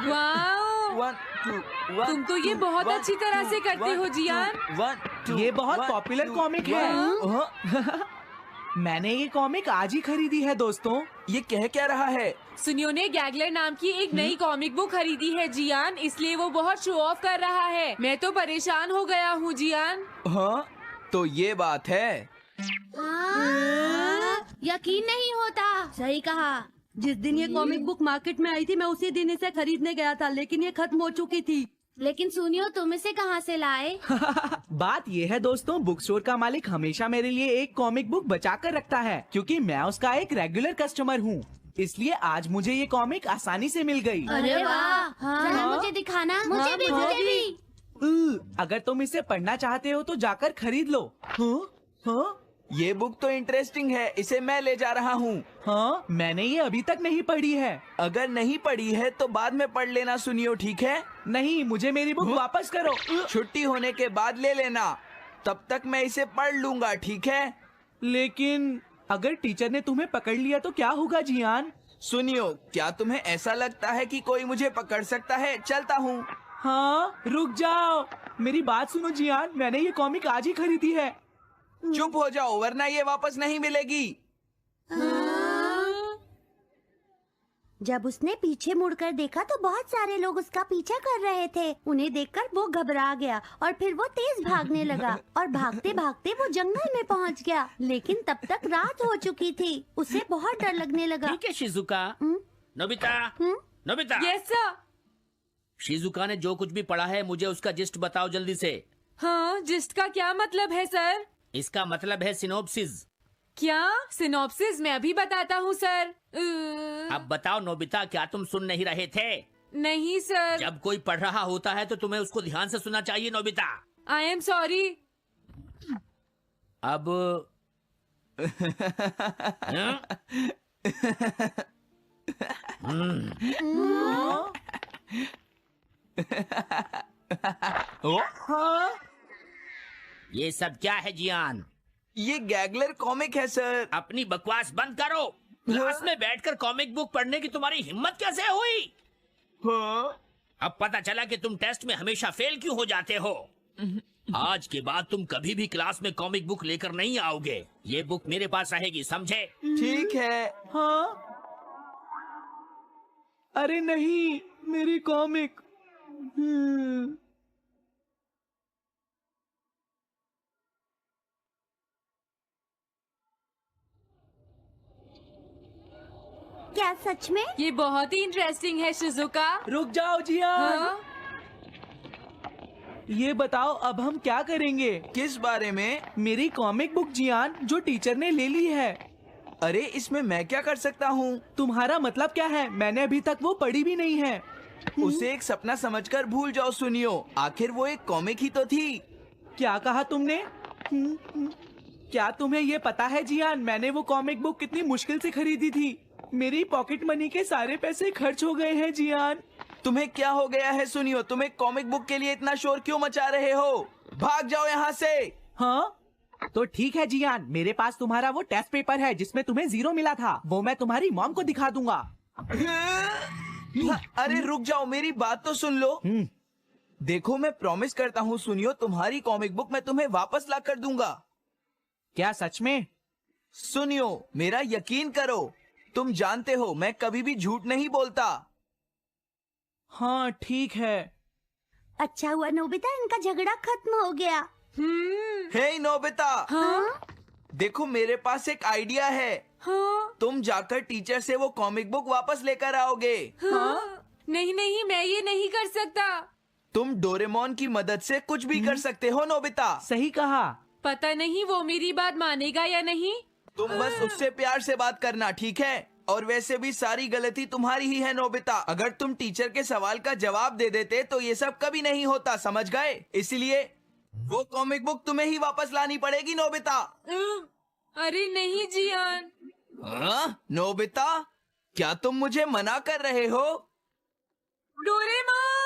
वाह, तुम तो ये बहुत अच्छी तरह से करते हो जियान। ये बहुत पॉपुलर कॉमिक है। मैंने ये कॉमिक आज ही खरीदी है दोस्तों। ये कह क्या रहा है? सुनियो ने गैगलर नाम की एक नई कॉमिक बुक खरीदी है जियान, इसलिए वो बहुत शो ऑफ कर रहा है। मैं तो परेशान हो गया हूँ जियान। हाँ, तो ये बात है। यकीन नहीं होता। सही कहा। जिस दिन ये कॉमिक बुक मार्केट में आई थी मैं उसी दिन इसे खरीदने गया था, लेकिन ये खत्म हो चुकी थी। लेकिन सुनियो, तुम इसे कहाँ से लाए? बात ये है दोस्तों, बुक स्टोर का मालिक हमेशा मेरे लिए एक कॉमिक बुक बचा कर रखता है, क्योंकि मैं उसका एक रेगुलर कस्टमर हूँ। इसलिए आज मुझे ये कॉमिक आसानी से मिल गई। अरे वाह, जरा मुझे दिखाना। मुझे भी। अगर तुम इसे पढ़ना चाहते हो तो जाकर खरीद लो। हाँ? ये बुक तो इंटरेस्टिंग है, इसे मैं ले जा रहा हूँ। हाँ, मैंने ये अभी तक नहीं पढ़ी है। अगर नहीं पढ़ी है तो बाद में पढ़ लेना सुनियो, ठीक है? नहीं, मुझे मेरी बुक वापस करो। छुट्टी होने के बाद ले लेना, तब तक मैं इसे पढ़ लूंगा, ठीक है? लेकिन अगर टीचर ने तुम्हें पकड़ लिया तो क्या होगा जियान? सुनियो, क्या तुम्हें ऐसा लगता है कि कोई मुझे पकड़ सकता है? चलता हूँ। हाँ, रुक जाओ, मेरी बात सुनो जियान, मैंने ये कॉमिक आज ही खरीदी है। चुप हो जाओ, वरना ये वापस नहीं मिलेगी। जब उसने पीछे मुड़कर देखा तो बहुत सारे लोग उसका पीछा कर रहे थे। उन्हें देखकर वो घबरा गया और फिर वो तेज भागने लगा और भागते भागते वो जंगल में पहुंच गया। लेकिन तब तक रात हो चुकी थी। उसे बहुत डर लगने लगा। ठीक है Shizuka. Nobita, Nobita. Yes sir. Shizuka ने जो कुछ भी पढ़ा है मुझे उसका जिस्ट बताओ जल्दी से। हाँ, जिस्ट का क्या मतलब है सर? इसका मतलब है सिनोप्सिस। क्या सिनॉप्सिस? मैं अभी बताता हूँ सर। अब बताओ नोबिता, क्या तुम सुन नहीं रहे थे? नहीं सर। जब कोई पढ़ रहा होता है तो तुम्हें उसको ध्यान से सुनना चाहिए नोबिता। I am sorry. अब ये सब क्या है जियान? ये गैगलर कॉमिक है सर। अपनी बकवास बंद करो। क्लास में बैठकर कॉमिक बुक पढ़ने की तुम्हारी हिम्मत कैसे हुई? हाँ? अब पता चला कि तुम टेस्ट में हमेशा फेल क्यों हो जाते हो। आज के बाद तुम कभी भी क्लास में कॉमिक बुक लेकर नहीं आओगे। ये बुक मेरे पास रहेगी, समझे? ठीक है। हाँ? अरे नहीं, मेरी कॉमिक। क्या सच में? ये बहुत ही इंटरेस्टिंग है शिजुका। रुक जाओ जियान। हाँ? ये बताओ अब हम क्या करेंगे? किस बारे में? मेरी कॉमिक बुक जियान, जो टीचर ने ले ली है। अरे इसमें मैं क्या कर सकता हूँ? तुम्हारा मतलब क्या है? मैंने अभी तक वो पढ़ी भी नहीं है। उसे एक सपना समझकर भूल जाओ सुनियो, आखिर वो एक कॉमिक ही तो थी। क्या कहा तुमने? क्या तुम्हें ये पता है जियान, मैंने वो कॉमिक बुक कितनी मुश्किल से खरीदी थी। मेरी पॉकेट मनी के सारे पैसे खर्च हो गए हैं जियान। तुम्हें क्या हो गया है सुनियो? तुम एक कॉमिक बुक के लिए इतना शोर क्यों मचा रहे हो? भाग जाओ यहाँ से। हाँ? तो ठीक है जियान, मेरे पास तुम्हारा वो टेस्ट पेपर है जिसमें तुम्हें 0 मिला था। वो मैं तुम्हारी मॉम को दिखा दूंगा। अरे रुक जाओ, मेरी बात तो सुन लो। देखो, मैं प्रॉमिस करता हूँ सुनियो, तुम्हारी कॉमिक बुक मैं तुम्हें वापस ला कर दूंगा। क्या सच में? सुनियो, मेरा यकीन करो, तुम जानते हो मैं कभी भी झूठ नहीं बोलता। हाँ ठीक है। अच्छा हुआ नोबिता, इनका झगड़ा खत्म हो गया। हे नोबिता। हाँ? देखो, मेरे पास एक आइडिया है। हाँ? तुम जाकर टीचर से वो कॉमिक बुक वापस लेकर आओगे। हाँ? नहीं नहीं, मैं ये नहीं कर सकता। तुम डोरेमोन की मदद से कुछ भी कर सकते हो नोबिता। सही कहा। पता नहीं वो मेरी बात मानेगा या नहीं। तुम बस उससे प्यार से बात करना, ठीक है? और वैसे भी सारी गलती तुम्हारी ही है नोबिता। अगर तुम टीचर के सवाल का जवाब दे देते तो ये सब कभी नहीं होता, समझ गए? इसलिए वो कॉमिक बुक तुम्हें ही वापस लानी पड़ेगी नोबिता। अरे नहीं जियान। नोबिता, क्या तुम मुझे मना कर रहे हो? डोरेमोन!